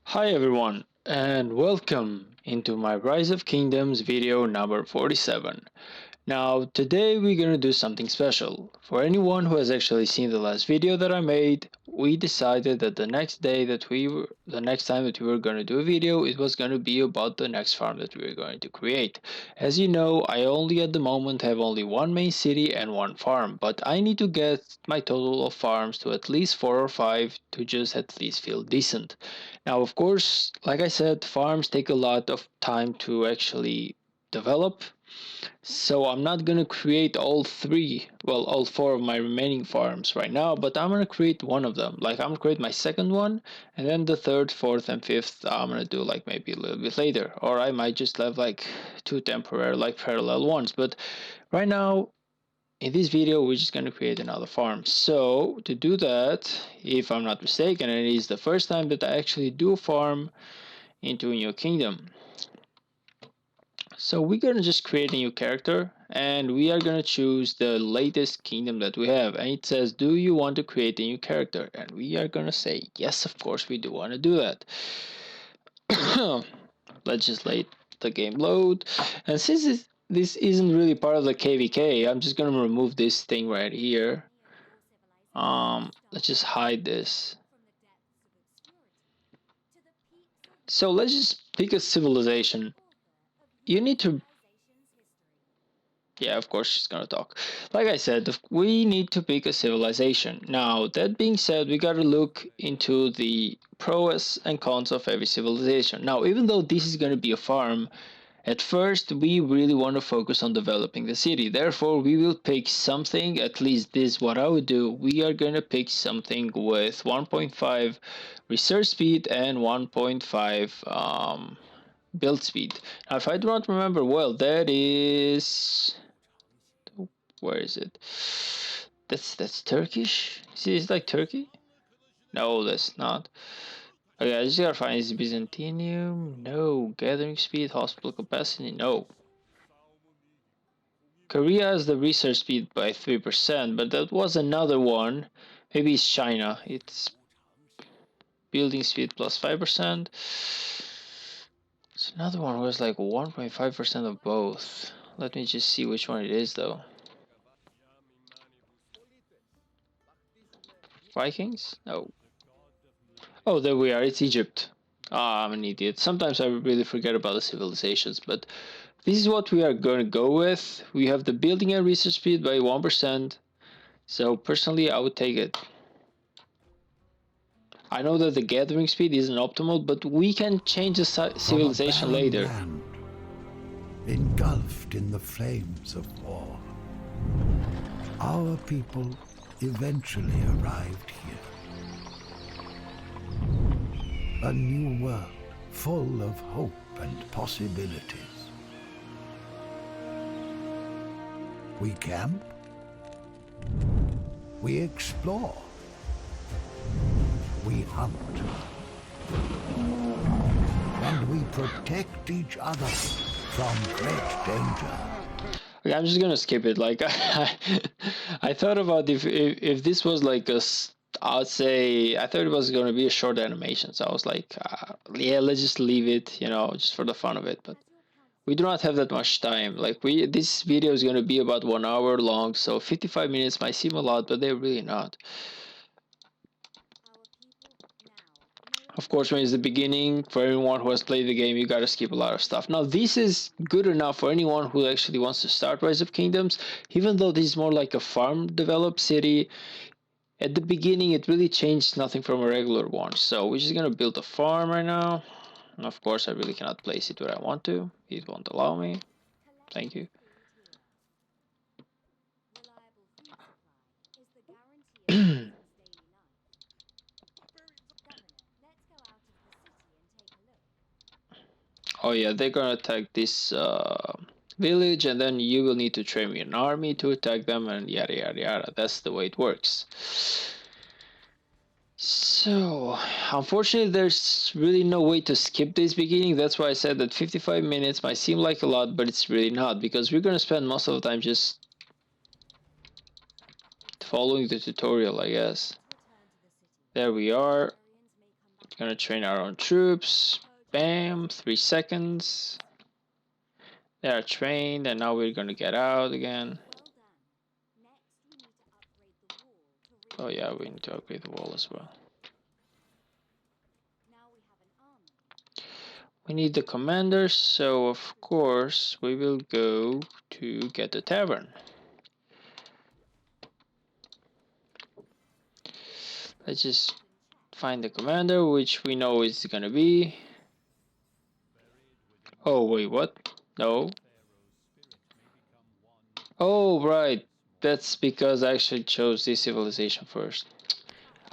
Hi everyone, and welcome into my Rise of Kingdoms video number 47. Now, today we're gonna do something special. For anyone who has actually seen the last video that I made, we decided that the next time that we were gonna do a video, it was gonna be about the next farm that we were going to create. As you know, I only at the moment have only one main city and one farm, but I need to get my total of farms to at least 4 or 5 to just at least feel decent. Now, of course, like I said, farms take a lot of time to actually develop, so I'm not gonna create all four of my remaining farms right now, but I'm gonna create one of them. Like I'm gonna create my second one, and then the third, fourth, and fifth I'm gonna do like maybe a little bit later, or I might just have like two temporary like parallel ones. But right now, in this video, we're just gonna create another farm. So to do that, if I'm not mistaken, and it is the first time that I actually do a farm into a new kingdom. So we're gonna just create a new character and we are gonna choose the latest kingdom that we have, and it says, do you want to create a new character? And we are gonna say yes, of course we do want to do that. Let's just let the game load, and since this isn't really part of the KVK, I'm just gonna remove this thing right here. Let's just hide this. So let's just pick a civilization. You need to, yeah, of course she's gonna talk. Like I said, we need to pick a civilization. Now, that being said, we gotta look into the pros and cons of every civilization. Now, even though this is gonna be a farm, at first we really want to focus on developing the city. Therefore, we will pick something, at least this is what I would do. We are gonna pick something with 1.5 research speed and 1.5 build speed. Now, if I do not remember well, that is, where is it? That's Turkish. See, it's like Turkey. No, that's not. Okay, I just gotta find is Byzantium. No, gathering speed, hospital capacity. No. Korea has the research speed by 3%, but that was another one. Maybe it's China. It's building speed plus 5%. So another one was like 1.5% of both. Let me just see which one it is though. Vikings? No. Oh, there we are. It's Egypt. Ah, I'm an idiot. Sometimes I really forget about the civilizations, but this is what we are going to go with. We have the building and research speed by 1%. So personally, I would take it. I know that the gathering speed isn't optimal, but we can change the From a civilization barren later. land, engulfed in the flames of war, our people eventually arrived here. A new world full of hope and possibilities. We camp, we explore, we hunt, and we protect each other from great danger. Okay, I'm just gonna skip it. Like I thought about if this was like I'd say I thought it was gonna be a short animation. So I was like, yeah, let's just leave it, just for the fun of it. But we do not have that much time. Like this video is gonna be about 1 hour long, so 55 minutes might seem a lot, but they're really not. Of course, when it's the beginning, for everyone who has played the game, you gotta skip a lot of stuff. Now, this is good enough for anyone who actually wants to start Rise of Kingdoms, even though this is more like a farm developed city. At the beginning, it really changed nothing from a regular one. So we're just gonna build a farm right now. And of course, I really cannot place it where I want to. It won't allow me. Thank you. Oh yeah, they're gonna attack this village, and then you will need to train an army to attack them, and yada yada yada. That's the way it works. So, unfortunately, there's really no way to skip this beginning. That's why I said that 55 minutes might seem like a lot, but it's really not, because we're gonna spend most of the time just following the tutorial, I guess. There we are. Gonna train our own troops. Bam, 3 seconds. They are trained, and now we're gonna get out again. Oh yeah, we need to upgrade the wall as well. We need the commanders, so of course we will go to get the tavern. Let's just find the commander, which we know is gonna be. Oh wait, what? No. Oh right, that's because I actually chose this civilization first.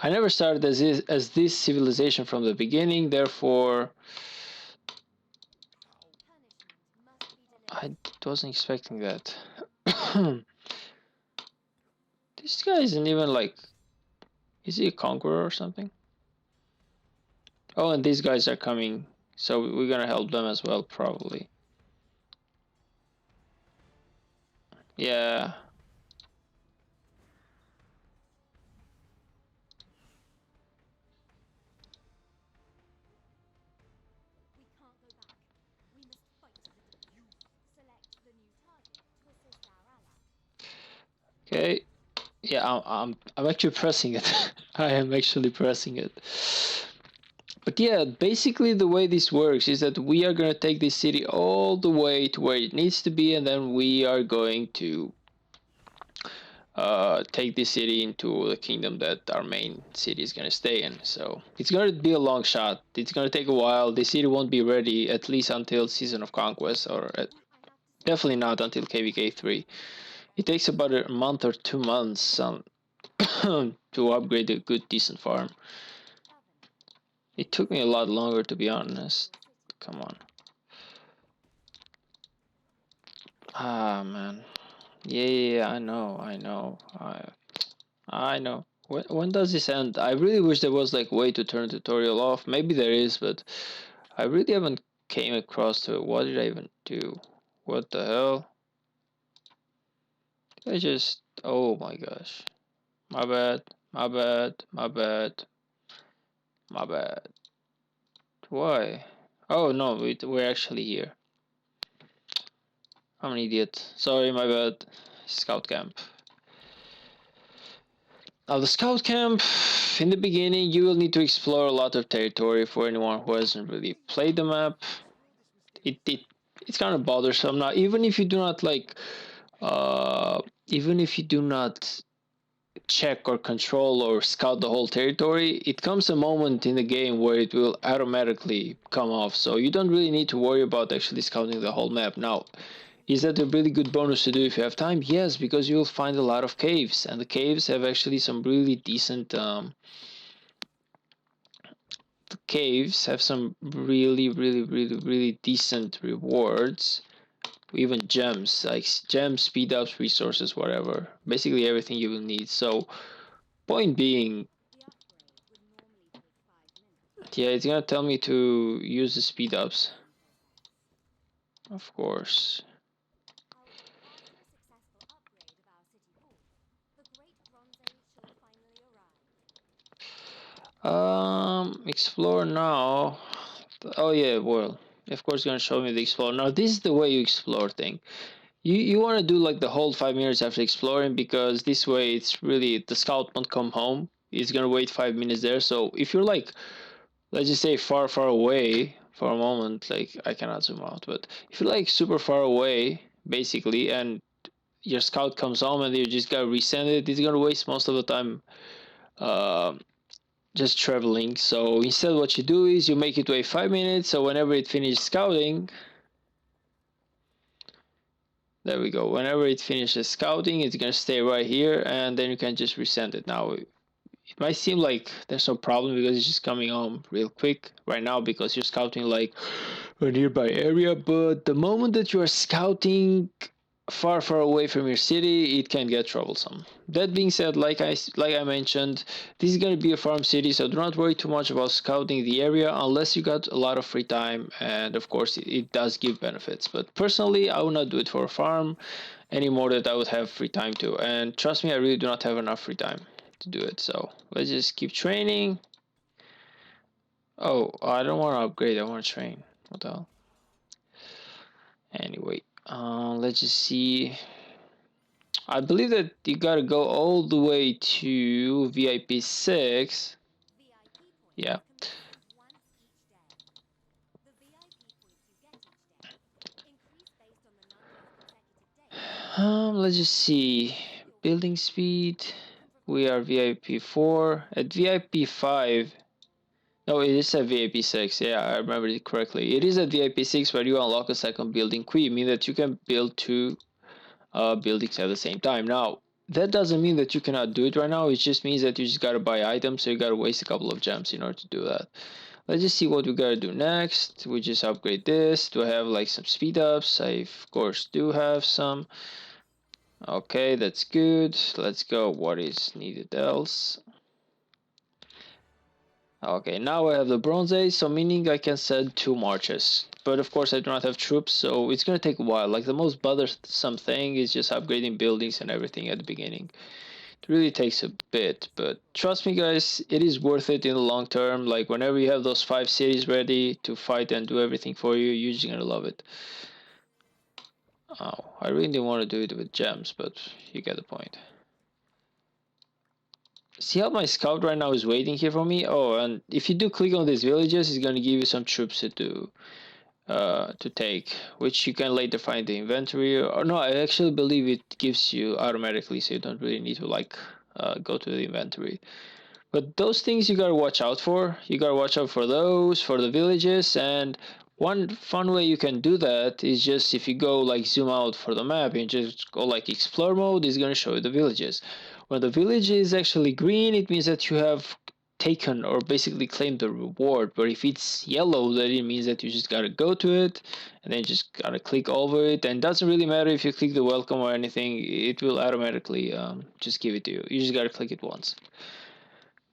I never started as this civilization from the beginning, therefore I wasn't expecting that. This guy isn't even like, is he a conqueror or something? Oh, and these guys are coming, so we're gonna help them as well, probably. Yeah. Okay. Yeah, I'm actually pressing it. I am actually pressing it. But yeah, basically the way this works is that we are gonna take this city all the way to where it needs to be, and then we are going to take this city into the kingdom that our main city is gonna stay in. So it's gonna be a long shot. It's gonna take a while. The city won't be ready at least until Season of Conquest, or definitely not until KVK 3. It takes about a month or 2 months to upgrade a good, decent farm. It took me a lot longer, to be honest. Come on. Ah, man. Yeah, I know. When does this end? I really wish there was like way to turn tutorial off. Maybe there is, but I really haven't came across to it. What did I even do? What the hell? I just, oh my gosh. My bad, my bad, my bad, my bad. Why? Oh no, we're actually here. I'm an idiot. Sorry, my bad. Scout camp. Now the scout camp, in the beginning you will need to explore a lot of territory for anyone who hasn't really played the map. It, it it's kind of bothersome now, even if you do not like even if you do not check or control or scout the whole territory, it comes a moment in the game where it will automatically come off, so you don't really need to worry about actually scouting the whole map. Now, is that a really good bonus to do if you have time? Yes, because you'll find a lot of caves, and the caves have actually some really decent the caves have some really decent rewards, even gems, like gems, speed ups, resources, whatever, basically everything you will need. So point being, yeah, it's gonna tell me to use the speed ups, of course. Explore now. Oh yeah, well, of course, gonna show me the explore. Now this is the way you explore thing. You want to do like the whole 5 minutes after exploring, because this way it's really, the scout won't come home. He's gonna wait 5 minutes there. So if you're like, let's just say far away for a moment, like I cannot zoom out, but if you're like super far away, basically, and your scout comes home and you just gotta resend it, it's gonna waste most of the time uh, just traveling. So instead, what you do is you make it wait 5 minutes. So whenever it finishes scouting, there we go. Whenever it finishes scouting, it's gonna stay right here, and then you can just resend it. Now, it might seem like there's no problem because it's just coming home real quick right now because you're scouting like a nearby area, but the moment that you are scouting far away from your city, it can get troublesome. That being said, like I mentioned, this is gonna be a farm city, so do not worry too much about scouting the area unless you got a lot of free time, and of course it does give benefits. But personally, I would not do it for a farm any more that I would have free time to. And trust me, I really do not have enough free time to do it. So let's just keep training. Oh, I don't want to upgrade. I want to train. What the hell? Anyway, let's just see. I believe that you gotta go all the way to VIP 6. Yeah. Let's just see. Building speed. We are VIP 4. At VIP 5. No, it is at VIP 6. Yeah, I remember it correctly. It is at VIP 6 where you unlock a second building queue, meaning that you can build two buildings at the same time. Now, that doesn't mean that you cannot do it right now. It just means that you just gotta buy items, so you gotta waste a couple of gems in order to do that. Let's just see what we gotta do next. We just upgrade this. Do I have like some speed ups? I of course do have some. Okay, that's good. Let's go. What is needed else? Okay, now I have the Bronze Age, so meaning I can send two marches. But of course I do not have troops, so it's gonna take a while. Like the most bothersome thing is just upgrading buildings and everything at the beginning. It really takes a bit, but trust me guys, it is worth it in the long term. Like whenever you have those 5 cities ready to fight and do everything for you, you're just gonna love it. Oh, I really didn't want to do it with gems, but you get the point. See how my scout right now is waiting here for me? Oh, and if you do click on these villages, it's gonna give you some troops to take, which you can later find in the inventory. Or no, I actually believe it gives you automatically, so you don't really need to like go to the inventory. But those things you gotta watch out for. You gotta watch out for those, for the villages, and one fun way you can do that is just if you go like zoom out for the map and just go like explore mode, it's gonna show you the villages. When the village is actually green, it means that you have taken or basically claimed the reward. But if it's yellow, then it means that you just gotta go to it and then just gotta click over it. And it doesn't really matter if you click the welcome or anything, it will automatically just give it to you. You just gotta click it once.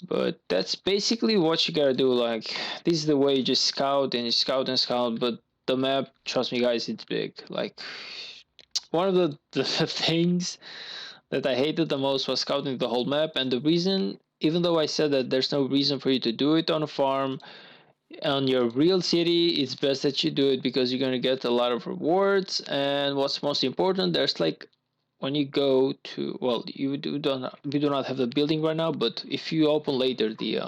But that's basically what you gotta do. Like, this is the way you just scout and you scout and scout. But the map, trust me, guys, it's big. Like, one of the things that I hated the most was scouting the whole map. And the reason, even though I said that there's no reason for you to do it on a farm, on your real city, it's best that you do it because you're gonna get a lot of rewards. And what's most important, there's like when you go to, well, we do not have the building right now, but if you open later the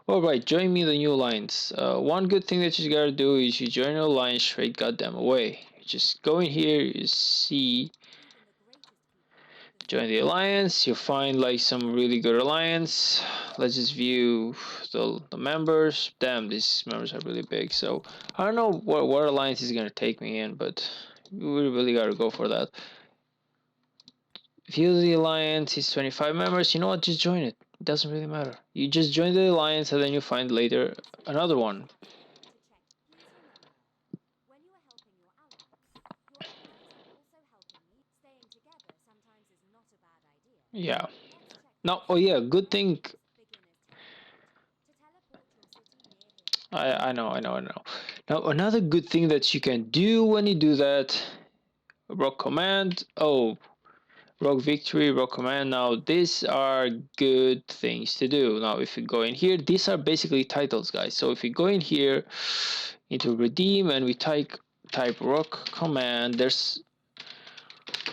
all right, join me in the new alliance. One good thing that you gotta do is you join your alliance straight goddamn away. You just go in here, you see, join the alliance. You find like some really good alliance. Let's just view the members. Damn, these members are really big. So I don't know what alliance is gonna take me in, but we really gotta go for that. View the alliance is 25 members. You know what? Just join it. It doesn't really matter. You just join the alliance and then you find later another one. Yeah. Now, oh yeah, good thing. I know. Now, another good thing that you can do when you do that, rock command. Oh, rock victory, rock command. Now, these are good things to do. Now, if you go in here, these are basically titles, guys. So if you go in here into redeem and we type rock command, there's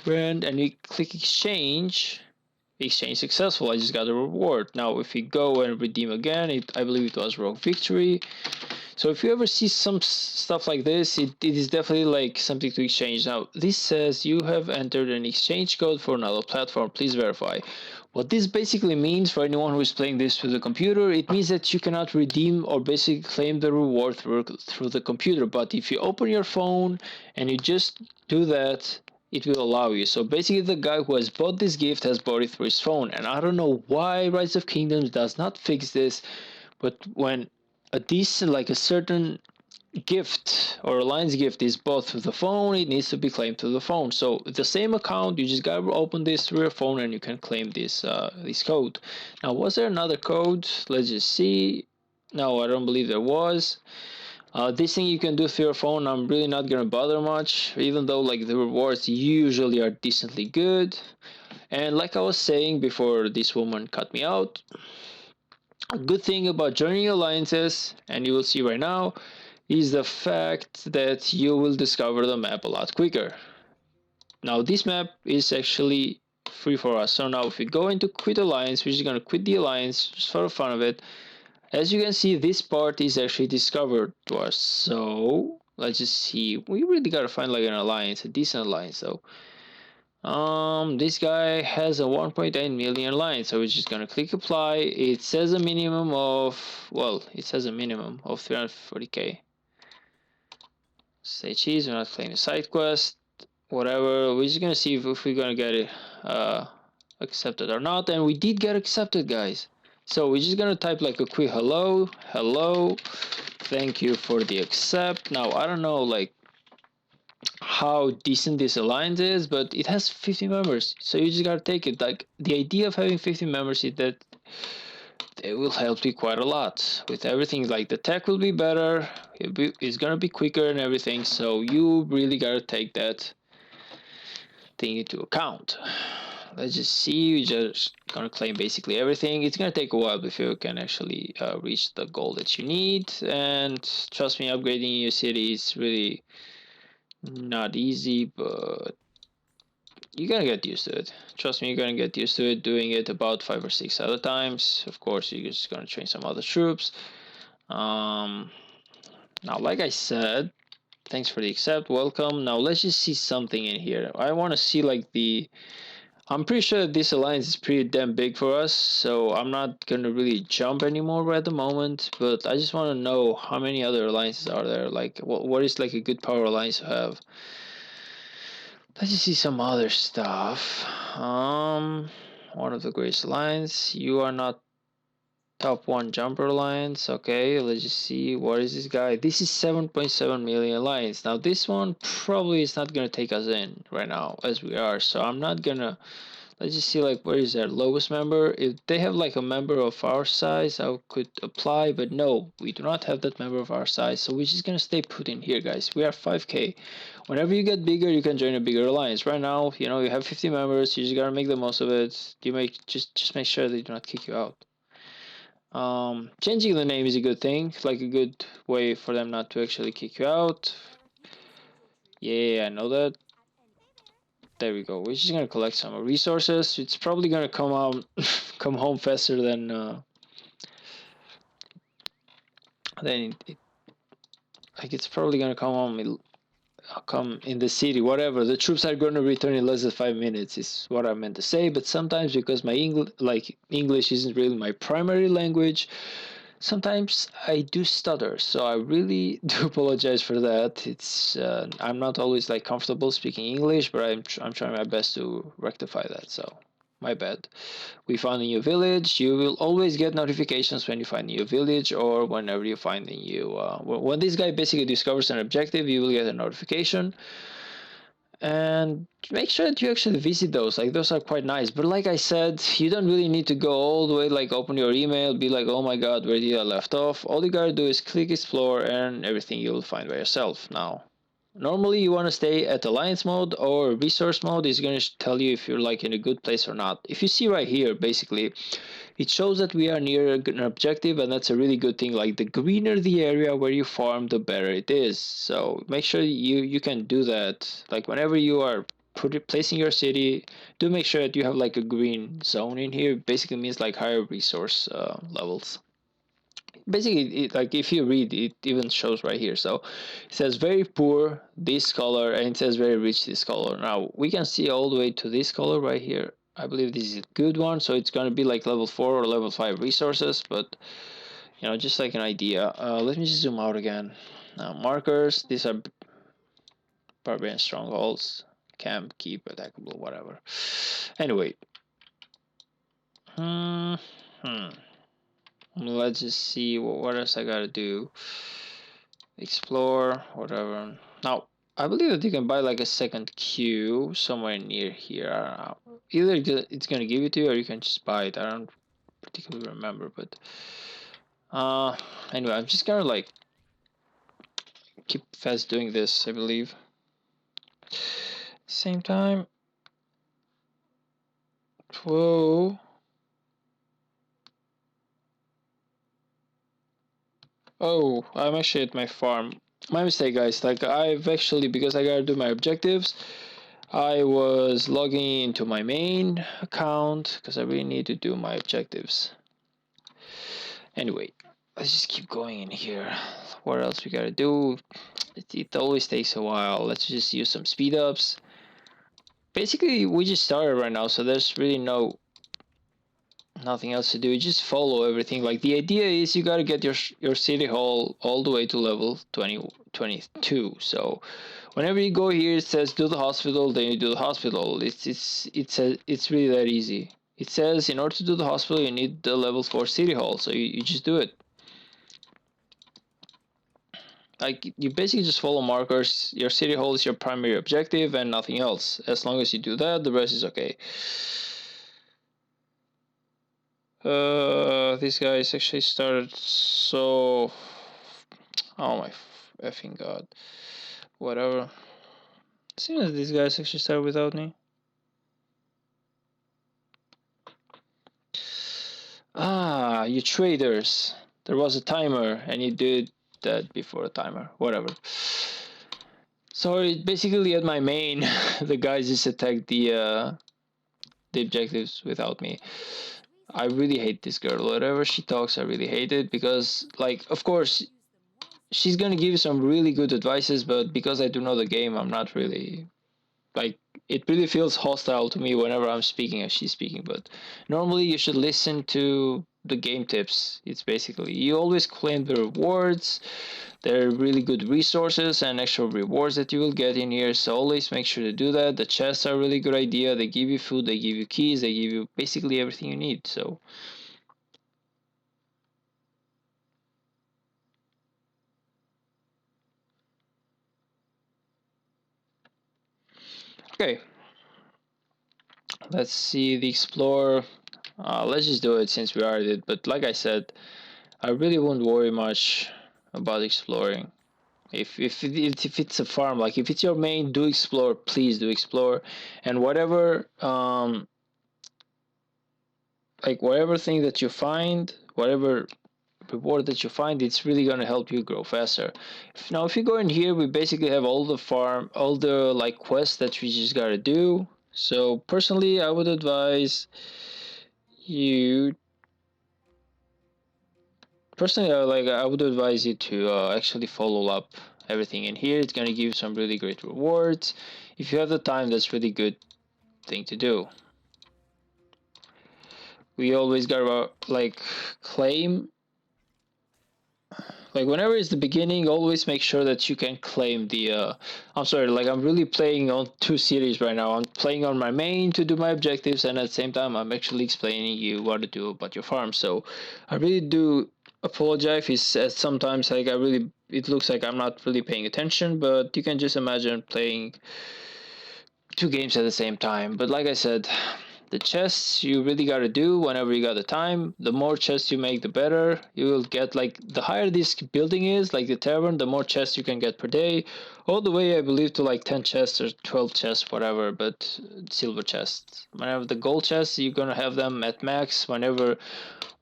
brand and we click exchange. Exchange successful. I just got a reward. Now, if we go and redeem again, I believe it was rock victory. So if you ever see some stuff like this, it is definitely like something to exchange. Now, this says you have entered an exchange code for another platform. Please verify. What this basically means for anyone who is playing this through the computer, it means that you cannot redeem or basically claim the reward through the computer. But if you open your phone and you just do that, it will allow you. So basically, the guy who has bought this gift has bought it through his phone. And I don't know why Rise of Kingdoms does not fix this, but when a decent, like a certain gift or alliance gift is bought through the phone, it needs to be claimed through the phone. So the same account, you just gotta open this through your phone and you can claim this code. Now, was there another code? Let's just see. No, I don't believe there was. This thing you can do through your phone. I'm really not gonna bother much, even though like the rewards usually are decently good. And like I was saying before this woman cut me out, a good thing about joining alliances, and you will see right now, is the fact that you will discover the map a lot quicker. Now this map is actually free for us. So now if we go into quit alliance, we're just gonna quit the alliance just for the fun of it. As you can see, this part is actually discovered to us. So let's just see. We really gotta find like an alliance, a decent alliance though. This guy has a 1.8 million line, so we're just gonna click apply. It says a minimum of, well, it says a minimum of 340k. Say cheese, we're not claiming side quest, whatever. We're just gonna see if we're gonna get it accepted or not, and we did get accepted, guys. So we're just gonna type like a quick hello, hello, thank you for the accept. Now I don't know like how decent this alliance is, but it has 50 members, so you just gotta take it. Like the idea of having 50 members is that it will help you quite a lot with everything. Like the tech will be better, it's gonna be quicker and everything. So you really gotta take that thing into account. Let's just see. We're just gonna claim basically everything. It's gonna take a while before you can actually reach the goal that you need. And trust me, upgrading your city is really not easy, but you're gonna get used to it. Trust me, you're gonna get used to it. Doing it about 5 or 6 other times. Of course, you're just gonna train some other troops. Um, Now, like I said, thanks for the accept. Welcome. Now let's just see something in here. I want to see like the. I'm pretty sure this alliance is pretty damn big for us, so I'm not gonna really jump anymore right at the moment. But I just want to know how many other alliances are there. Like, what is like a good power alliance to have? Let's just see some other stuff. One of the greatest alliance. You are not top one jumper alliance. Okay, let's just see. What is this guy? This is 7.7 million alliance. Now this one probably is not gonna take us in right now as we are. So I'm not gonna. Let's just see like where is their lowest member. If they have like a member of our size, I could apply. But no, we do not have that member of our size. So we're just gonna stay put in here, guys. We are 5k. Whenever you get bigger, you can join a bigger alliance. Right now, you have 50 members. You just gotta make the most of it. You make just make sure they do not kick you out. Changing the name is a good thing, like a good way for them not to actually kick you out. Yeah, I know that. There we go. We're just gonna collect some resources. It's probably gonna come out, come home faster than like it's probably gonna come home, come in the city. Whatever. The troops are gonna return in less than 5 minutes. Is what I meant to say. But sometimes because my English isn't really my primary language, sometimes I do stutter, so I really do apologize for that. It's I'm not always like comfortable speaking English, but I'm trying my best to rectify that. So my bad. We found a new village. You will always get notifications when you find a new village or whenever you find a new. When this guy basically discovers an objective, you will get a notification, and make sure that you actually visit those. Like those are quite nice, but like I said, you don't really need to go all the way, like open your email, be like, oh my god, where did I left off? All you gotta do is click explore and everything you'll find by yourself. Now normally you want to stay at alliance mode, or resource mode is going to tell you if you're like in a good place or not. If you see right here, basically it shows that we are near an objective, and that's a really good thing. Like the greener the area where you farm, the better it is. So make sure you can do that. Like whenever you are placing your city, do make sure that you have like a green zone in here. Basically means like higher resource levels. Basically, like if you read, it even shows right here. So it says very poor this color, and it says very rich this color. Now we can see all the way to this color right here. I believe this is a good one, so it's gonna be like level 4 or level 5 resources, but just like an idea. Let me just zoom out again. Now markers, these are barbarian strongholds, camp, keep, attackable, whatever. Anyway, hmm, hmm. Let's just see what else I gotta do. explore, whatever. Now, I believe that you can buy like a second queue somewhere near here. I don't know. Either it's gonna give it to you or you can just buy it. I don't particularly remember, but uh, anyway, I'm just gonna like keep fast doing this, I believe. Same time. Whoa. Oh, I'm actually at my farm. My mistake, guys. Like, I've actually, because I gotta do my objectives, I was logging into my main account because I really need to do my objectives. Anyway, let's just keep going in here. What else we gotta do? It always takes a while. Let's just use some speed ups. Basically, we just started right now, so there's really nothing else to do. You just follow everything. Like, the idea is you gotta get your city hall all the way to level 22. So whenever you go here, it says do the hospital, then you do the hospital. It's really that easy. It says in order to do the hospital, you need the level 4 city hall, so you just do it. Like, you basically just follow markers. Your city hall is your primary objective and nothing else. As long as you do that, the rest is okay. These guys actually started so. Oh my effing god. Whatever. Seems as these guys actually started without me. Ah, you traders. There was a timer and you did that before a timer. Whatever. Sorry, basically at my main, the guys just attacked the objectives without me. I really hate this girl. Whatever she talks, I really hate it because, like, of course, she's gonna give you some really good advices, but because I do know the game, I'm not really like it really feels hostile to me whenever I'm speaking as she's speaking. But normally you should listen to the game tips. It's basically you always claim the rewards. There are really good resources and actual rewards that you will get in here. So always make sure to do that. The chests are a really good idea. They give you food, they give you keys, they give you basically everything you need. So okay, let's see the explorer. Let's just do it since we already did. But like I said, I really won't worry much about exploring. If it's a farm, like if it's your main, do explore. Please do explore, and whatever like whatever thing that you find, whatever reward that you find, it's really gonna help you grow faster. Now, if you go in here, we basically have all the farm, all the like quests that we just gotta do. So personally, I would advise you personally, I would advise you to actually follow up everything in here. It's gonna give you some really great rewards. If you have the time, that's really good thing to do. We always gotta like claim like whenever it's the beginning, always make sure that you can claim the I'm sorry, like I'm really playing on two cities right now. I'm playing on my main to do my objectives, and at the same time I'm actually explaining you what to do about your farm. So I really do apologize if sometimes like I really it looks like I'm not really paying attention, but you can just imagine playing two games at the same time. But like I said, the chests you really got to do whenever you got the time. The more chests you make, the better. You will get like the higher this building is, like the tavern, the more chests you can get per day. All the way, I believe, to like 10 chests or 12 chests, whatever, but silver chests. Whenever the gold chests, you're gonna have them at max. Whenever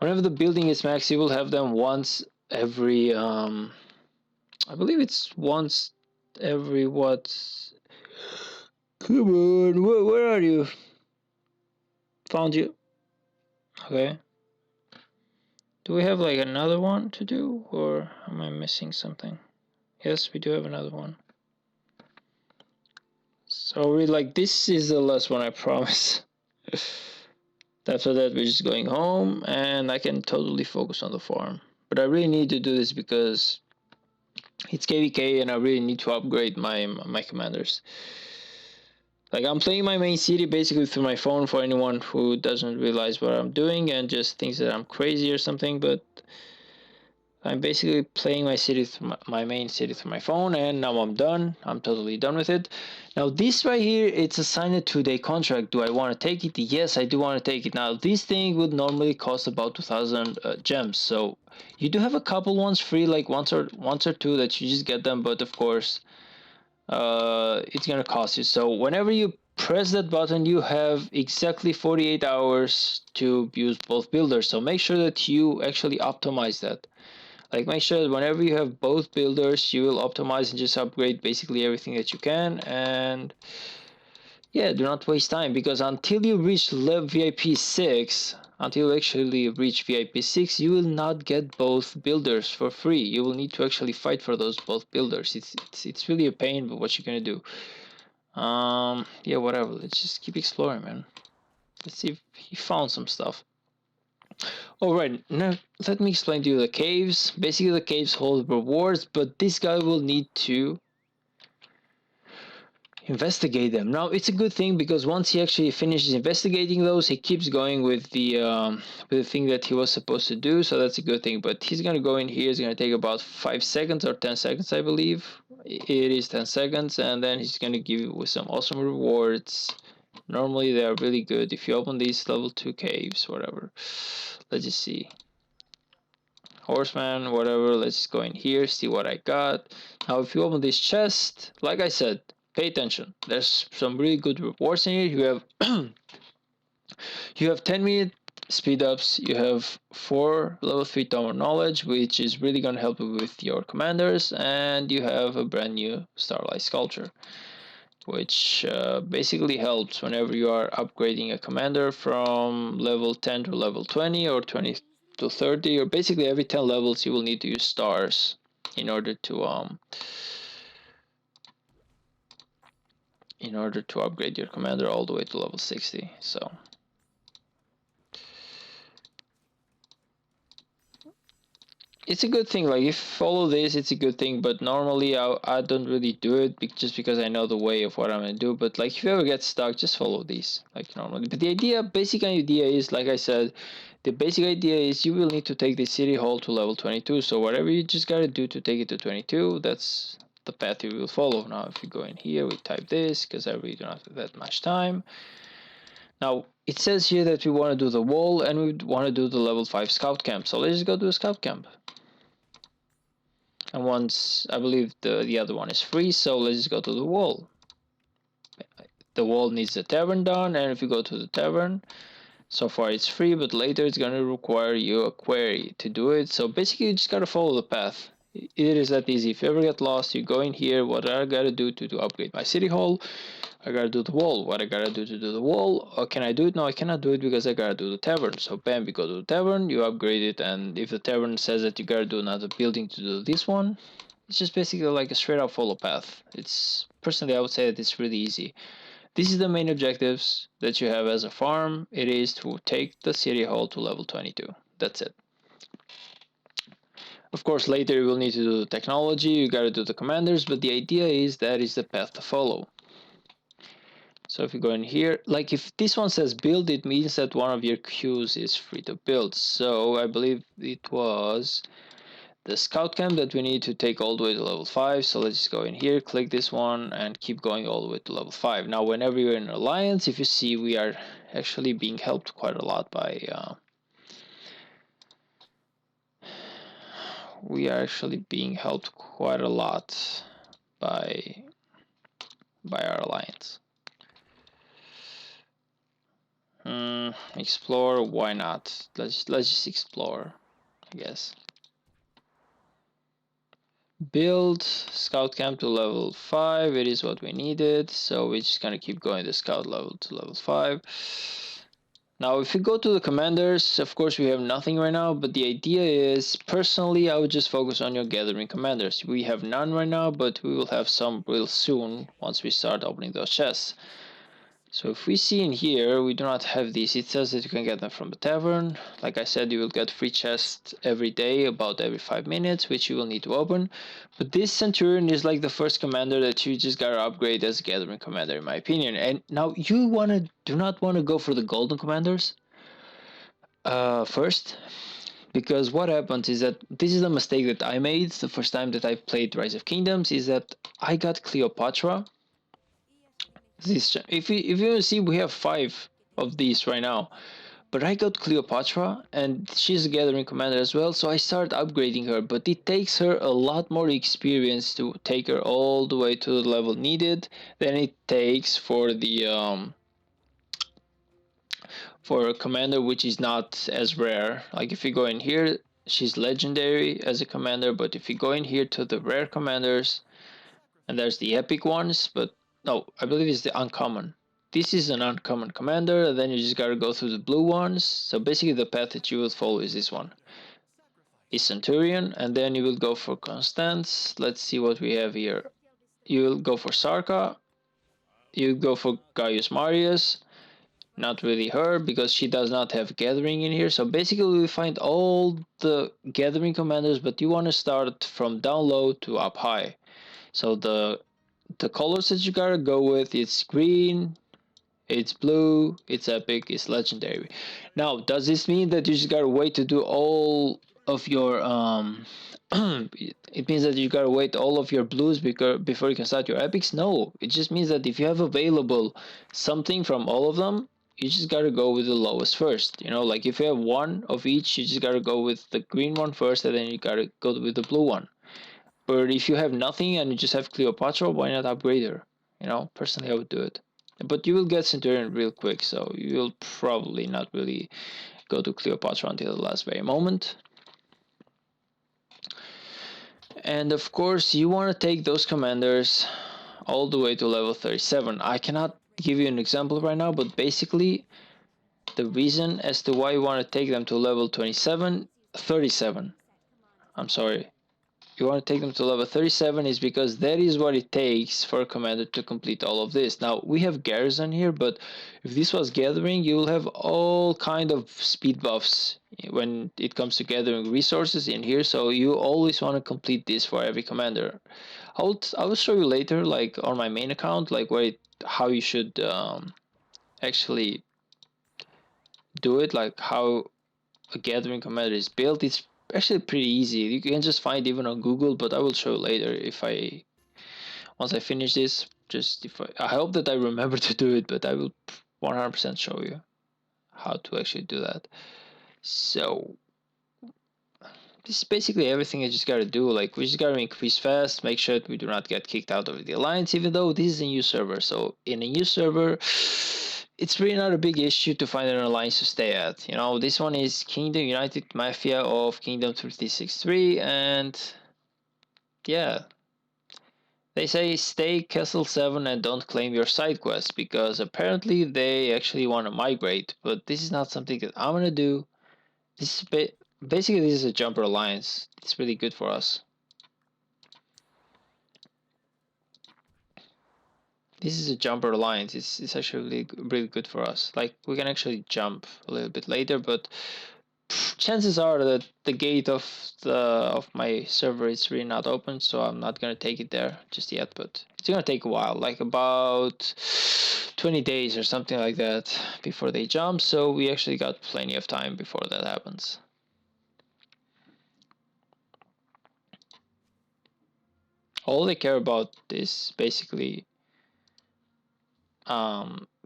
the building is max, you will have them once every, I believe it's once every what? Come on, where are you? Found you. Okay. Do we have like another one to do, or am I missing something? Yes, we do have another one. So we like this is the last one, I promise. After that, we're just going home, and I can totally focus on the farm. But I really need to do this because it's KVK, and I really need to upgrade my commanders. Like I'm playing my main city basically through my phone for anyone who doesn't realize what I'm doing and just thinks that I'm crazy or something. But I'm basically playing my city through my main city through my phone, and now I'm done. I'm totally done with it. Now this right here, it's assigned a 2-day contract. Do I want to take it? Yes, I do want to take it. Now this thing would normally cost about 2,000 gems, so you do have a couple ones free, like once or two that you just get them, but of course it's gonna cost you. So whenever you press that button, you have exactly 48 hours to use both builders. So make sure that you actually optimize that. Like make sure that whenever you have both builders, you will optimize and just upgrade basically everything that you can. And yeah, do not waste time, because until you reach level VIP 6, until you actually reach VIP 6, you will not get both builders for free. You will need to actually fight for those both builders. It's really a pain, but what you gonna do? Yeah, whatever. Let's just keep exploring, man. Let's see if he found some stuff. Alright, now let me explain to you the caves. Basically, the caves hold rewards, but this guy will need to investigate them. Now, it's a good thing because once he actually finishes investigating those, he keeps going with the thing that he was supposed to do. So that's a good thing. But he's gonna go in here. It's gonna take about 5 seconds or 10 seconds, I believe. It is 10 seconds, and then he's gonna give you with some awesome rewards. Normally, they are really good if you open these level 2 caves, whatever. Let's just see. Horseman, whatever. Let's just go in here, see what I got. Now, if you open this chest, like I said, pay attention. There's some really good rewards in here. You have 10-minute speed ups. You have 4 level 3 tower knowledge, which is really gonna help you with your commanders, and you have a brand new starlight sculpture, which basically helps whenever you are upgrading a commander from level 10 to level 20 or 20 to 30, or basically every 10 levels you will need to use stars in order to upgrade your commander all the way to level 60. So it's a good thing. Like if you follow this, it's a good thing. But normally I don't really do it just because I know the way of what I'm gonna do. But like if you ever get stuck, just follow these like normally. But the basic idea is, like I said, the basic idea is you will need to take the city hall to level 22. So whatever you just gotta do to take it to 22, that's the path you will follow. Now if you go in here, we type this because I really don't have that much time. Now it says here that we want to do the wall and we want to do the level 5 scout camp. So let's just go to the scout camp. And once I believe the other one is free, so let's just go to the wall. The wall needs a tavern done, and if you go to the tavern, so far it's free, but later it's gonna require you a query to do it. So basically you just gotta follow the path. It is that easy. If you ever get lost, you go in here. What I gotta do to upgrade my city hall? I gotta do the wall. What I gotta do to do the wall? Can I do it? No, I cannot do it because I gotta do the tavern. So bam, we go to the tavern, you upgrade it, and if the tavern says that you gotta do another building to do this one, it's just basically like a straight up follow path. It's personally I would say that it's really easy. This is the main objectives that you have as a farm. It is to take the city hall to level 22. That's it. Of course, later you will need to do the technology, you gotta do the commanders, but the idea is that is the path to follow. So if you go in here, like if this one says build, it means that one of your queues is free to build. So I believe it was the scout camp that we need to take all the way to level 5. So let's just go in here, click this one, and keep going all the way to level 5. Now whenever you're in alliance, if you see, we are actually being helped quite a lot by by our alliance. Explore, why not? Let's just explore, I guess. Build scout camp to level 5. It is what we needed, so we're just gonna keep going the scout level to level 5. Now if you go to the commanders, of course we have nothing right now, but the idea is, personally I would just focus on your gathering commanders. We have none right now, but we will have some real soon once we start opening those chests. So if we see in here, we do not have these. It says that you can get them from the tavern. Like I said, you will get free chests every day, about every 5 minutes, which you will need to open. But this centurion is like the first commander that you just gotta upgrade as a gathering commander, in my opinion. And now you do not wanna go for the golden commanders first, Because what happens is that this is a mistake that I made the first time that I played Rise of Kingdoms, is that I got Cleopatra. This, if you see, we have 5 of these right now. But I got Cleopatra, and she's a gathering commander as well, so I start upgrading her. But it takes her a lot more experience to take her all the way to the level needed than it takes for a commander which is not as rare. Like if you go in here, she's legendary as a commander, but if you go in here to the rare commanders, and there's the epic ones, but no, I believe it's the uncommon. This is an uncommon commander, and then you just gotta go through the blue ones. So basically the path that you will follow is this one. Is Centurion, and then you will go for Constance. Let's see what we have here. You will go for Sarka, you go for Gaius Marius, not really her because she does not have gathering in here. So basically we find all the gathering commanders, but you want to start from down low to up high. So the colors that you gotta go with, it's green, it's blue, it's epic, it's legendary. Now, does this mean that you just gotta wait to do all of your it means that you gotta wait all of your blues before you can start your epics? No, it just means that if you have available something from all of them, you just gotta go with the lowest first. You know, like if you have one of each, you just gotta go with the green one first, and then you gotta go with the blue one. But if you have nothing and you just have Cleopatra, why not upgrade her? You know, personally, I would do it. But you will get Centurion real quick, so you'll probably not really go to Cleopatra until the last very moment. And of course, you want to take those commanders all the way to level 37. I cannot give you an example right now, but basically, the reason as to why you want to take them to level 37, I'm sorry, you want to take them to level 37 is because that is what it takes for a commander to complete all of this. Now we have garrison here, but if this was gathering, you will have all kind of speed buffs when it comes to gathering resources in here, so you always want to complete this for every commander. I will show you later, like on my main account, like how you should actually do it, like how a gathering commander is built. It's actually pretty easy. You can just find even on Google, but I will show later if I once I finish this. Just if I hope that I remember to do it, but I will 100% show you how to actually do that. So this is basically everything I just gotta do. Like we just gotta increase fast, make sure that we do not get kicked out of the alliance, even though this is a new server. So in a new server, it's really not a big issue to find an alliance to stay at. You know, this one is Kingdom United Mafia of Kingdom 363, and yeah, they say stay Castle 7 and don't claim your side quests because apparently they actually want to migrate, but this is not something that I'm gonna do. This is basically this is a jumper alliance. It's really good for us. This is a jumper alliance. It's actually really good for us. Like we can actually jump a little bit later, but chances are that the gate of my server is really not open, so I'm not gonna take it there just yet. But it's gonna take a while, like about 20 days or something like that before they jump. So we actually got plenty of time before that happens. All they care about is basically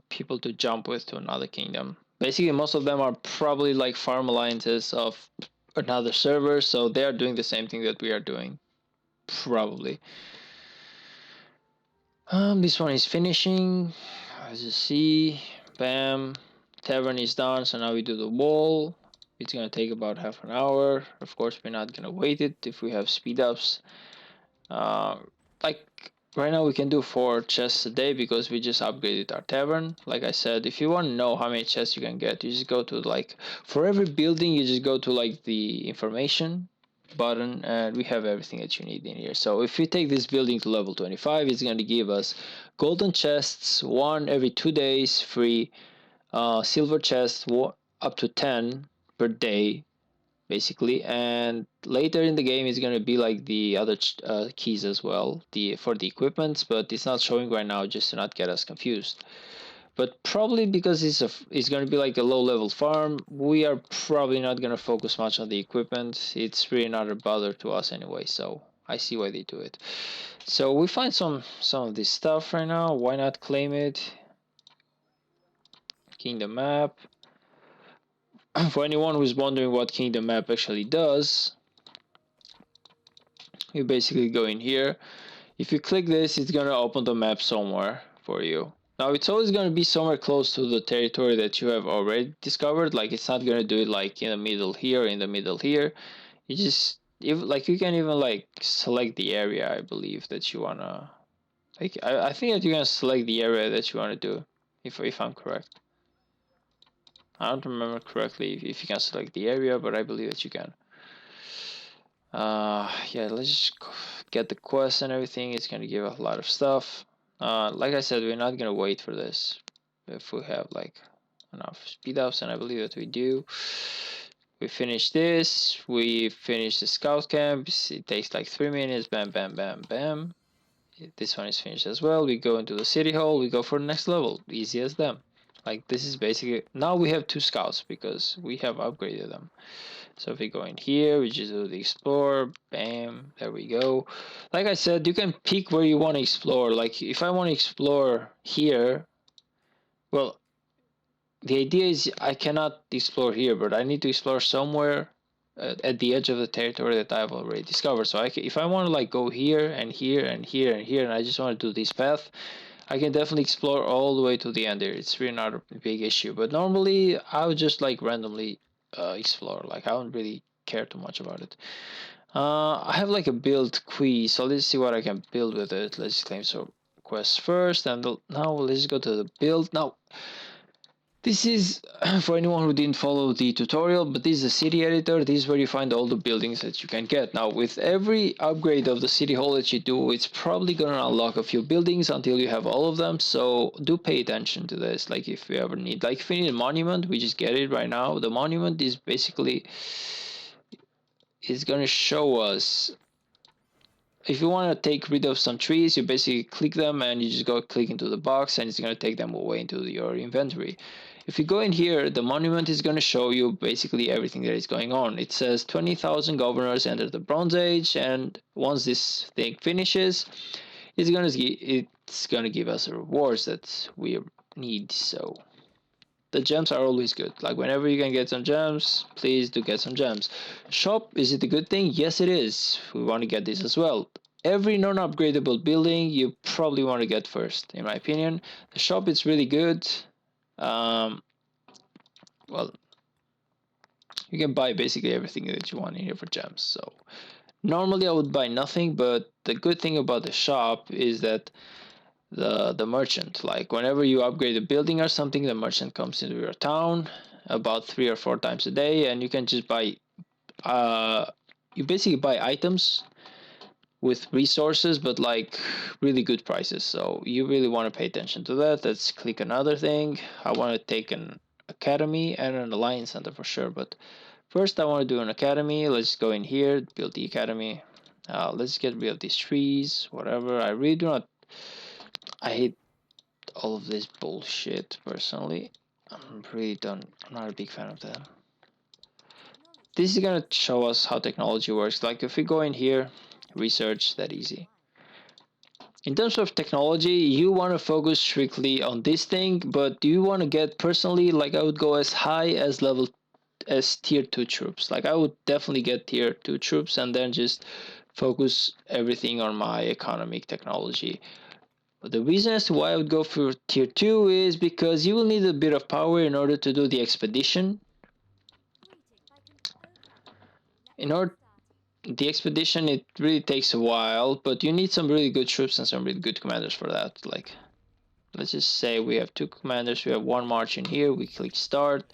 people to jump with to another kingdom. Basically, most of them are probably like farm alliances of another server, so they are doing the same thing that we are doing, probably. This one is finishing. As you see, bam, tavern is done. So now we do the wall. It's gonna take about half an hour. Of course, we're not gonna wait it if we have speed ups. Uh, like right now, we can do 4 chests a day because we just upgraded our tavern. Like I said, if you want to know how many chests you can get, you just go to like for every building, you just go to like the information button, and we have everything that you need in here. So if you take this building to level 25, it's going to give us golden chests, one every 2 days free, silver chests up to 10 per day basically, and later in the game it's going to be like the other keys as well, the for the equipments, but it's not showing right now just to not get us confused. But probably because it's going to be like a low level farm, we are probably not going to focus much on the equipment. It's really not a bother to us anyway, so I see why they do it. So we find some of this stuff right now. Why not claim it? Kingdom map. For anyone who's wondering what kingdom map actually does, you basically go in here. If you click this, it's gonna open the map somewhere for you. Now it's always gonna be somewhere close to the territory that you have already discovered. Like it's not gonna do it like in the middle here, in the middle here. You just if like you can even like select the area. I believe that you wanna like I think that you can select the area that you wanna do. If I'm correct, I don't remember correctly if you can select the area, but I believe that you can. Yeah, let's just get the quest and everything. It's gonna give a lot of stuff. Like I said, we're not gonna wait for this if we have like enough speed ups, and I believe that we do. We finish this. We finish the scout camps. It takes like 3 minutes. Bam, bam, bam, bam. This one is finished as well. We go into the city hall. We go for the next level. Easy as them. Like this is basically now we have 2 scouts because we have upgraded them. So if we go in here, we just do the explore, bam, there we go. Like I said, you can pick where you want to explore. Like if I want to explore here, well, the idea is I cannot explore here, but I need to explore somewhere at the edge of the territory that I've already discovered. So if I want to like go here and here and here and here, and I just want to do this path, I can definitely explore all the way to the end there. It's really not a big issue. But normally I would just like randomly explore. Like I don't really care too much about it. I have like a build quiz, so let's see what I can build with it. Let's claim some quests first, and now let's go to the build. Now this is for anyone who didn't follow the tutorial, but this is a city editor. This is where you find all the buildings that you can get. Now, with every upgrade of the city hall that you do, it's probably going to unlock a few buildings until you have all of them. So do pay attention to this. Like if you ever need, like if you need a monument, we just get it right now. The monument is basically is going to show us if you want to take rid of some trees, you basically click them and you just go click into the box and it's going to take them away into your inventory. If you go in here, the monument is going to show you basically everything that is going on. It says 20,000 governors entered the Bronze Age, and once this thing finishes, it's going to give us rewards that we need. So the gems are always good. Like whenever you can get some gems, please do get some gems. Shop, is it a good thing? Yes, it is. We want to get this as well. Every non-upgradable building you probably want to get first, in my opinion. The shop is really good. Um, well, you can buy basically everything that you want in here for gems. So normally I would buy nothing, but the good thing about the shop is that the merchant, like whenever you upgrade a building or something, the merchant comes into your town about 3 or 4 times a day, and you can just buy uh you basically buy items with resources, but like really good prices. So you really want to pay attention to that. Let's click another thing. I want to take an academy and an alliance center for sure, but first I want to do an academy. Let's go in here, build the academy. Let's get rid of these trees, whatever. I really do not, I hate all of this bullshit personally. I'm not a big fan of that. This is gonna show us how technology works. Like if we go in here, research, that easy. In terms of technology, you want to focus strictly on this thing, but do you want to get personally, like I would go as high as level as tier 2 troops. Like I would definitely get tier 2 troops and then just focus everything on my economic technology. But the reason as to why I would go for tier 2 is because you will need a bit of power in order to do the expedition. In order the expedition, it really takes a while, but you need some really good troops and some really good commanders for that. Like let's just say we have 2 commanders, we have 1 march in here, we click start.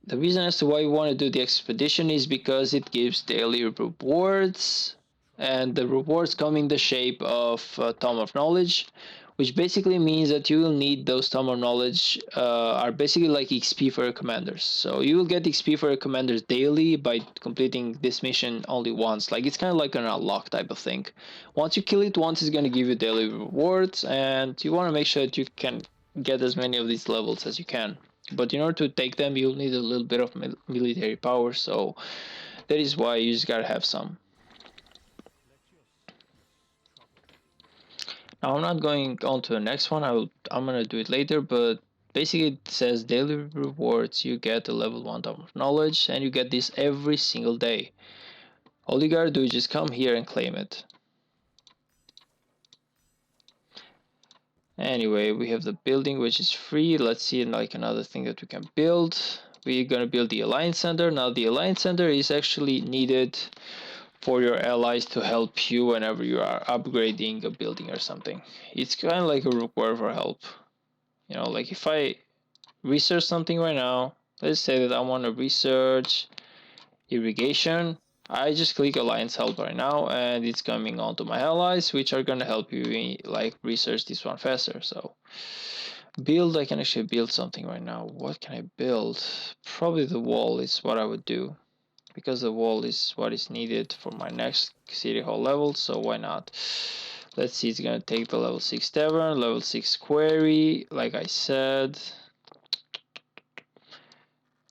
The reason as to why we want to do the expedition is because it gives daily rewards, and the rewards come in the shape of Tome of Knowledge, which basically means that you will need those Tome of Knowledge are basically like XP for your commanders. So you will get XP for your commanders daily by completing this mission only once. Like it's kind of like an unlock type of thing. Once you kill it once, it's going to give you daily rewards, and you want to make sure that you can get as many of these levels as you can. But in order to take them, you'll need a little bit of military power, so that is why you just gotta have some. Now I'm not going on to the next one. I'm gonna do it later, but basically it says daily rewards. You get a level 1 top of knowledge, and you get this every single day. All you gotta do is just come here and claim it. Anyway, we have the building, which is free. Let's see like another thing that we can build. We're gonna build the Alliance Center. Now the Alliance Center is actually needed for your allies to help you whenever you are upgrading a building or something. It's kind of like a require for help. You know, like if I research something right now, let's say that I want to research irrigation, I just click Alliance Help right now, and it's coming onto my allies, which are gonna help you like research this one faster. So build, I can actually build something right now. What can I build? Probably the wall is what I would do, because the wall is what is needed for my next city hall level, so why not? Let's see, it's gonna take the level 6 tavern, level 6 quarry, like I said.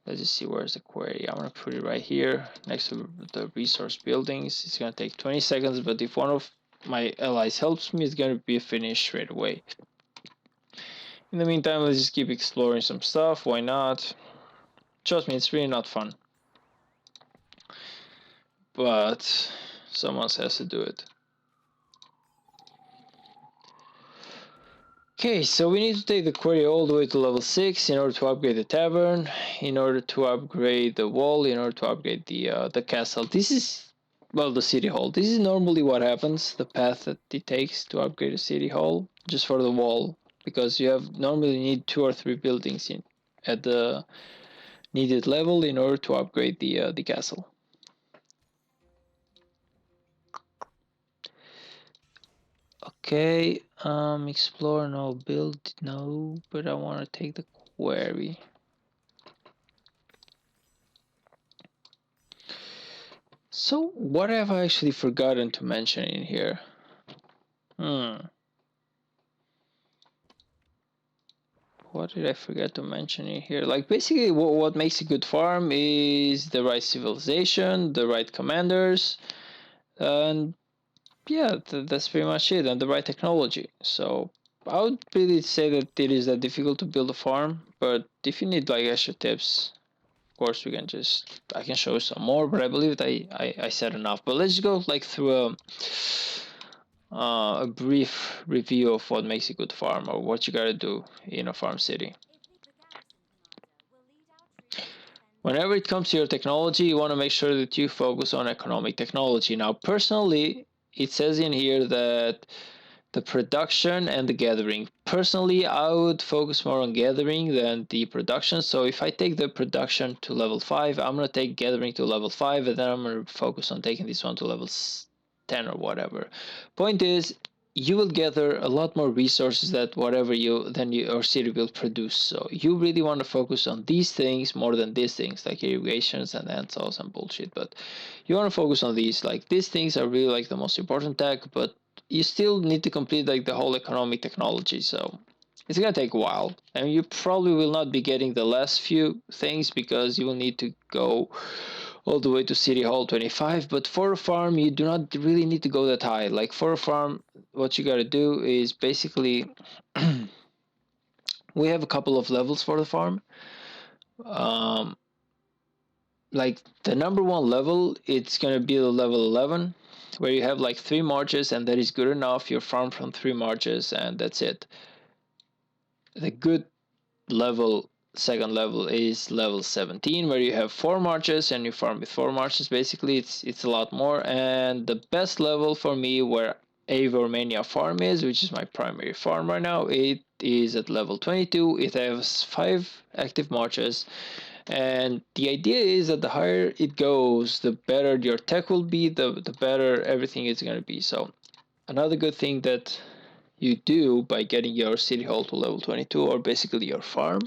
Let's just see where's the quarry. I'm gonna put it right here next to the resource buildings. It's gonna take 20 seconds, but if one of my allies helps me, it's gonna be finished straight away. In the meantime, let's just keep exploring some stuff. Why not? Trust me, it's really not fun, but someone else has to do it. Okay, so we need to take the quarry all the way to level 6 in order to upgrade the tavern, in order to upgrade the wall, in order to upgrade the castle. This is, well, the city hall. This is normally what happens, the path that it takes to upgrade a city hall, just for the wall, because you have normally need 2 or 3 buildings in at the needed level in order to upgrade the castle. Okay, explore, no, build, no, but I want to take the quarry. So, what have I actually forgotten to mention in here? What did I forget to mention in here? Like, basically, what makes a good farm is the right civilization, the right commanders, and yeah, that's pretty much it, and the right technology. So, I would really say that it is that difficult to build a farm, but if you need like extra tips, of course, I can show you some more, but I believe that I said enough. But let's go like through a brief review of what makes a good farm or what you gotta do in a farm city. Whenever it comes to your technology, you want to make sure that you focus on economic technology. Now, personally, it says in here that the production and the gathering. Personally, I would focus more on gathering than the production. So if I take the production to level 5, I'm going to take gathering to level 5, and then I'm going to focus on taking this one to level 10 or whatever. Point is, you will gather a lot more resources that whatever your city will produce. So you really want to focus on these things more than these things like irrigations and ansals and bullshit. But you want to focus on these, like these things are really like the most important tech, but you still need to complete like the whole economic technology. So it's gonna take a while, and you probably will not be getting the last few things because you will need to go all the way to City Hall 25. But for a farm, you do not really need to go that high. Like for a farm, what you gotta do is basically we have a couple of levels for the farm. Um, like the number one level, it's gonna be the level 11, where you have like 3 marches, and that is good enough. You farm from 3 marches, and that's it. The good level second level is level 17, where you have 4 marches and you farm with 4 marches. Basically, it's a lot more. And the best level for me, where Avormania farm is, which is my primary farm right now, it is at level 22. It has 5 active marches, and the idea is that the higher it goes, the better your tech will be, the better everything is going to be. So another good thing that you do by getting your city hall to level 22, or basically your farm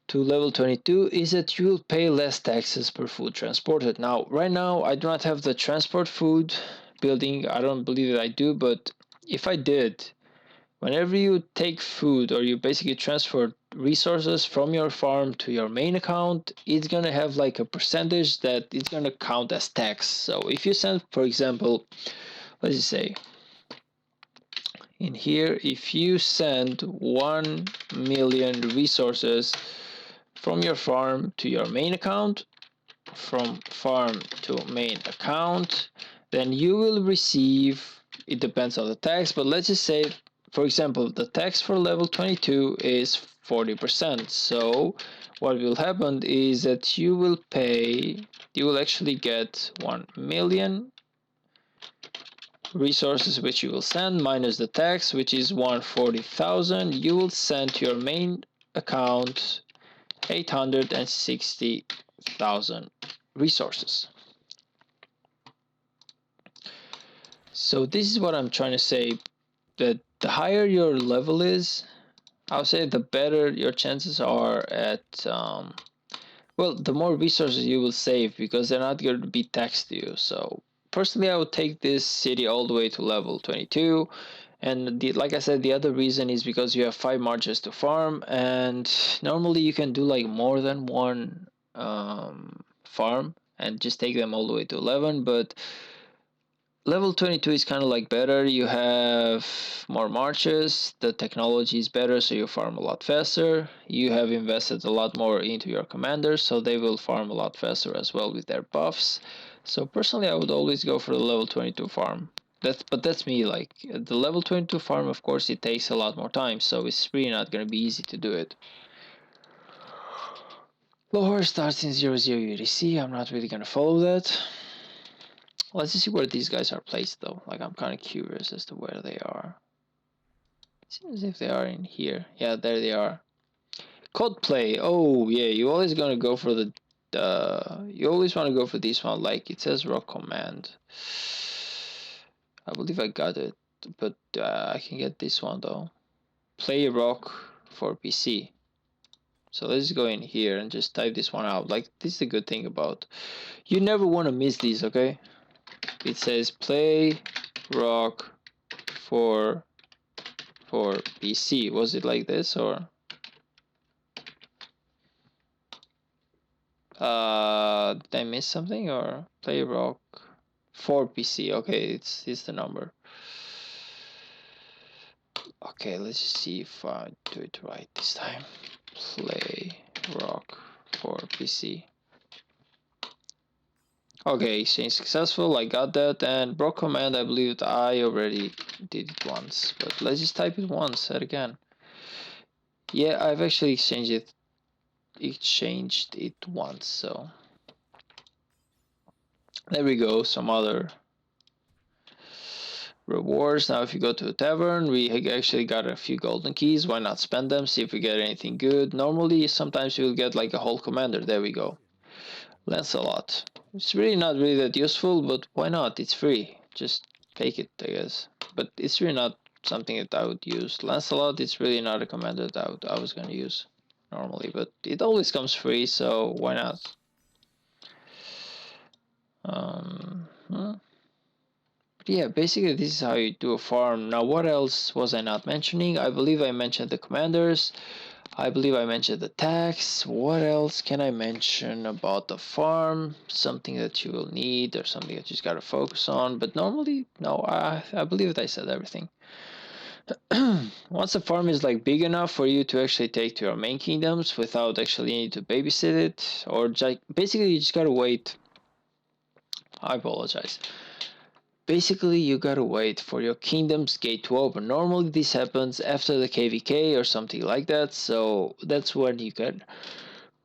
to level 22, is that you will pay less taxes per food transported. Now, right now, I do not have the transport food building. I don't believe that I do, but if I did, whenever you take food or you basically transfer resources from your farm to your main account, it's gonna have like a percentage that it's gonna count as tax. So if you send, for example, let's just say in here, if you send 1 million resources from your farm to your main account, from farm to main account, then you will receive, it depends on the tax, but let's just say, for example, the tax for level 22 is 40%. So what will happen is that you will pay, you will actually get 1 million resources which you will send minus the tax, which is 140,000. You will send to your main account 860,000 resources. So this is what I'm trying to say, that the higher your level is, I would say the better your chances are at, well, the more resources you will save because they're not going to be taxed to you. So personally, I would take this city all the way to level 22. And like I said, the other reason is because you have 5 marches to farm, and normally you can do like more than one farm and just take them all the way to 11. But level 22 is kind of like better. You have more marches, the technology is better, so you farm a lot faster. You have invested a lot more into your commanders, so they will farm a lot faster as well with their buffs. So personally, I would always go for the level 22 farm. That's me. Like the level 22 farm, of course, it takes a lot more time, so it's really not gonna be easy to do it. Lower starts in 00 UTC. I'm not really gonna follow that. Let's just see where these guys are placed though. Like I'm kind of curious as to where they are. It seems as if they are in here. Yeah, there they are. Code play. Oh yeah, you always gonna go for the. You always want to go for this one. Like it says rock command. I believe I got it, but I can get this one though. Play rock for PC. So let's go in here and just type this one out. Like this is the good thing about. You never want to miss these. Okay. It says play rock for PC. Was it like this or did I miss something or play rock for PC? Okay, it's the number. Okay, let's see if I do it right this time. Play rock for PC. Okay, exchange successful. I got that, and broke command. I believe that I already did it once, but let's just type it once again. Yeah, I've actually exchanged it once, so there we go. Some other rewards. Now if you go to a tavern, we actually got a few golden keys. Why not spend them, see if we get anything good. Normally sometimes you'll get like a whole commander. There we go. Lancelot. It's really not really that useful, but why not? It's free. Just take it, I guess. But it's really not something that I would use. Lancelot, it's really not a commander that I was gonna use normally, but it always comes free, so why not? Hmm. Yeah, basically this is how you do a farm. Now what else was I not mentioning? I believe I mentioned the commanders. I believe I mentioned the tax. What else can I mention about the farm? Something that you will need or something that you just gotta focus on. But normally, no, I believe that I said everything. Once the farm is like big enough for you to actually take to your main kingdoms without actually needing to babysit it, or just, basically you just gotta wait. I apologize. Basically, you gotta wait for your kingdom's gate to open. Normally, this happens after the KVK or something like that, so that's when you can.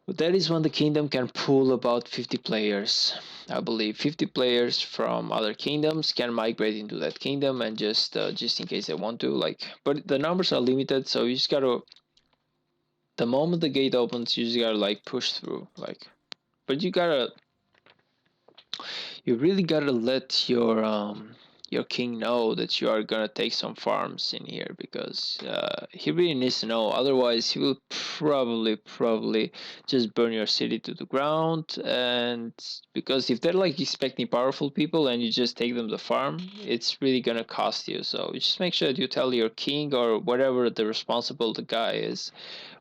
That is when the kingdom can pull about 50 players. I believe 50 players from other kingdoms can migrate into that kingdom and just in case they want to. Like, but the numbers are limited, so you just gotta. The moment the gate opens, you just gotta like push through. Like, but you really gotta let your king know that you are gonna take some farms in here, because he really needs to know. Otherwise, he will probably just burn your city to the ground. And because if they're like expecting powerful people and you just take them to farm, it's really gonna cost you. So just make sure that you tell your king or whatever the responsible the guy is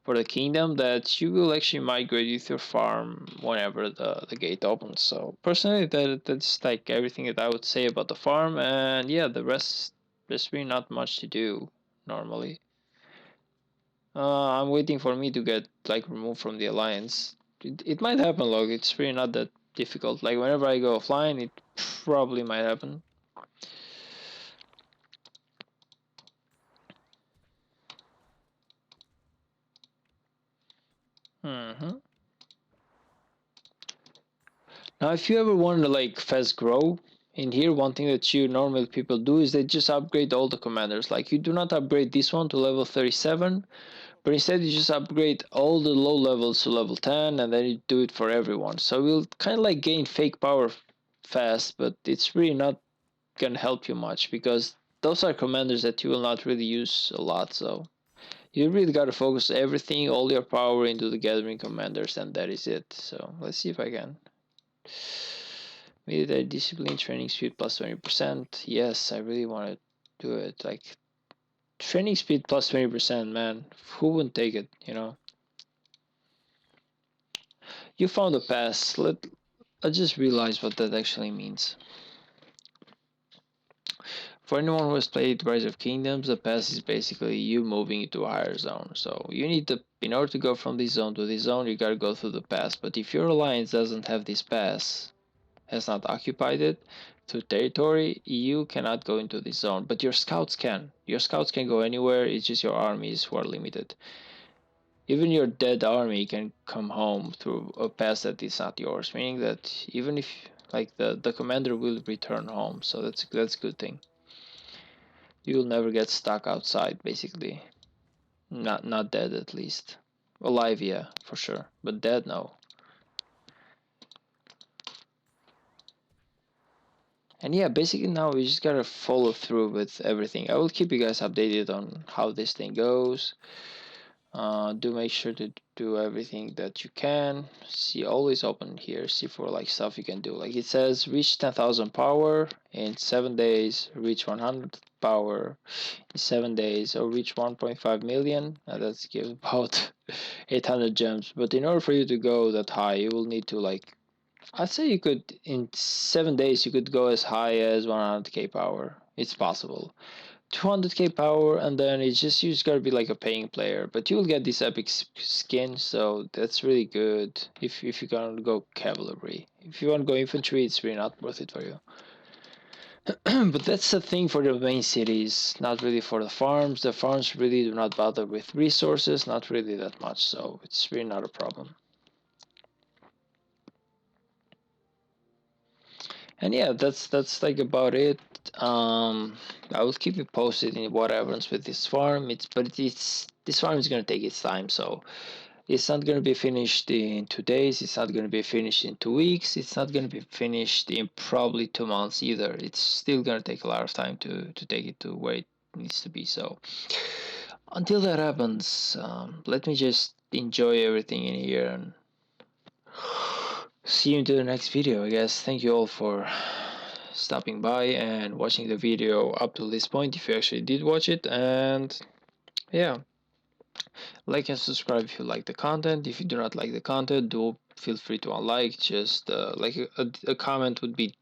for the kingdom that you will actually migrate with your farm whenever the gate opens. So personally, that's like everything that I would say about the farm, and yeah, the rest there's really not much to do normally. I'm waiting for me to get like removed from the alliance. It might happen, look. It's really not that difficult. Like whenever I go offline, it probably might happen. hmm Now, if you ever want to like fast grow in here, one thing that you normal people do is they just upgrade all the commanders. Like you do not upgrade this one to level 37, but instead you just upgrade all the low levels to level 10, and then you do it for everyone. So you'll kind of like gain fake power fast, but it's really not gonna help you much because those are commanders that you will not really use a lot. So you really gotta focus everything, all your power into the gathering commanders, and that is it. So let's see if I can. Military discipline training speed plus 20%. Yes, I really want to do it. Like training speed plus 20%, man. Who wouldn't take it, you know? You found a pass. I just realized what that actually means. For anyone who has played Rise of Kingdoms, the pass is basically you moving into a higher zone. So you need to, in order to go from this zone to this zone, you gotta go through the pass. But if your alliance doesn't have this pass, has not occupied it to territory, you cannot go into this zone. But your scouts can. Your scouts can go anywhere. It's just your armies who are limited. Even your dead army can come home through a pass that is not yours, meaning that even if like the commander will return home, so that's a good thing. You'll never get stuck outside, basically. Not dead at least. Alive, yeah, for sure, but dead, no. And yeah, basically now we just gotta follow through with everything. I will keep you guys updated on how this thing goes. Do make sure to do everything that you can. See, always open here. See for like stuff you can do. Like it says, reach 10,000 power in 7 days. Reach 100 power in 7 days, or reach 1.5 million. That's give about 800 gems. But in order for you to go that high, you will need to like I'd say you could in 7 days you could go as high as 100k power. It's possible. 200k power, and then you just gotta be like a paying player. But you'll get this epic skin, so that's really good. If you're gonna go cavalry, if you want to go infantry, it's really not worth it for you. But that's the thing for the main cities, not really for the farms. The farms really do not bother with resources, not really that much, so it's really not a problem. And yeah, that's like about it. um I will keep you posted in what happens with this farm. It's this farm is going to take its time, so it's not going to be finished in 2 days, it's not going to be finished in 2 weeks, it's not going to be finished in probably 2 months either. It's still going to take a lot of time to take it to where it needs to be. So until that happens, let me just enjoy everything in here and see you into the next video, I guess. Thank you all for stopping by and watching the video up to this point, if you actually did watch it. And yeah, like and subscribe if you like the content. If you do not like the content, do feel free to unlike. Just like a comment would be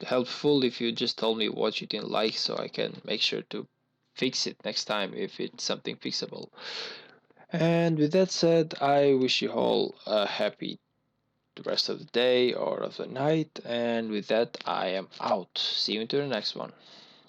helpful if you just told me what you didn't like, so I can make sure to fix it next time if it's something fixable. And with that said, I wish you all a happy the rest of the day or of the night. And with that, I am out. See you into the next one.